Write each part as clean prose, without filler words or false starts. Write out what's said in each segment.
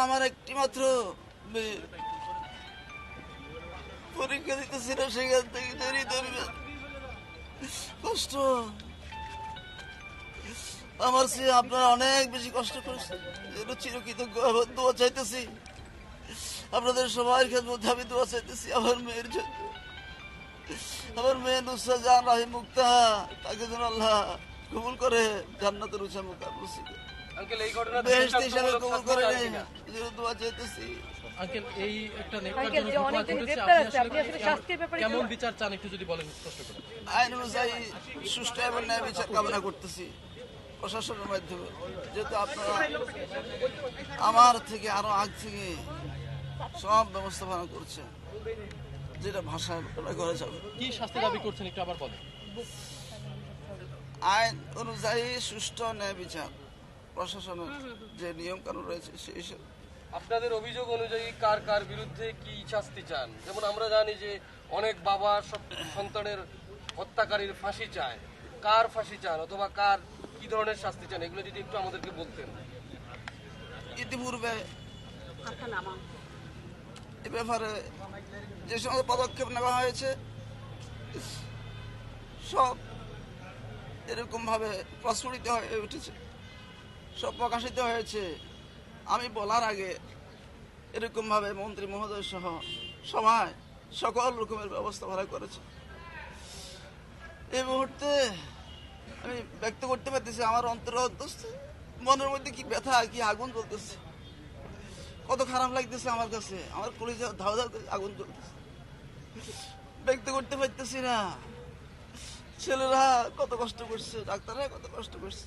আমার একটি মাত্র মেয়ে, পরীক্ষা দিতেছিল, সেখান থেকে কষ্ট। আমার চেয়ে আপনারা অনেক বেশি কষ্ট করেছেন, চিরকৃতজ্ঞ দোয়া চাইতেছি আপনাদের সবার মধ্যে। আমি দোয়া চাইতেছি আমার মেয়ের জন্য, আমার মেয়ে নুসরাত জাহান রাহি মুক্তা, তাকে যেন আল্লাহ কবুল করে জান্নাতের উঁচা মুকাম নসিব করে, আঙ্কেল এই ঘটনা বেহেশত হিসাবে কবুল করে দোয়া চাইতেছি। আঙ্কেল এই একটা আঙ্কেল যে অনেকজন গ্রেপ্তার আছে, আপনি আসলে শাস্তির ব্যাপারে কেমন বিচার চান একটু যদি বলেন স্পষ্ট করে। আইন অনুযায়ী সুষ্ঠু এবং ন্যায় বিচার কামনা করতেছি প্রশাসনের মাধ্যমে, যেহেতু আপনারা আমার থেকে আরো আগ থেকে সব ব্যবস্থাপনা করছেন, যেটা ভাষায় করা যাবে। কি শাস্তি দাবি করছেন একটু আবার বলেন। আইন অনুযায়ী সুষ্ঠু ন্যায় বিচার, প্রশাসনের যে নিয়ম কানুন রয়েছে সেই হিসেবে। আপনাদের অভিযোগ অনুযায়ী কার কার বিরুদ্ধে কি শাস্তি চান? যেমন আমরা জানি যে অনেক বাবা সন্তানের হত্যাকারীর ফাঁসি চায়, কার ফাঁসি চান অথবা কার কি ধরনের শাস্তি চান, এগুলো যদি একটু আমাদেরকে বলতেন। ইতিপূর্বে এ ব্যাপারে যে সমস্ত পদক্ষেপ নেওয়া হয়েছে সব এরকম ভাবে প্রস্ফুটিত হয়ে উঠেছে, সব প্রকাশিত হয়েছে। আমি বলার আগে এরকম ভাবে মন্ত্রী মহোদয় সহ সবাই সকল রকমের ব্যবস্থা ভালো করেছে। এই মুহূর্তে আমি ব্যক্ত করতে পারতেছি আমার অন্তরস্থ মনের মধ্যে কি ব্যথা, কি আগুন জ্বলতেছে, কত খারাপ লাগতেছে আমার কাছে, আমার কলিজা ধাও ধাও করে আগুন জ্বলতেছে, ব্যক্ত করতে পারতেছি না। ছেলেরা কত কষ্ট করছে, ডাক্তাররা কত কষ্ট করছে।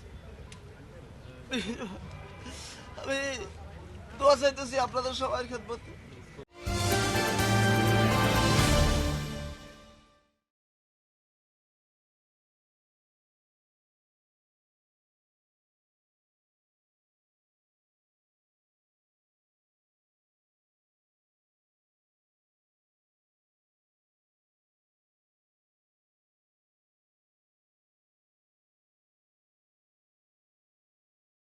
আমি দোয়া চাইতেছি আপনাদের সবাই খেদমতে,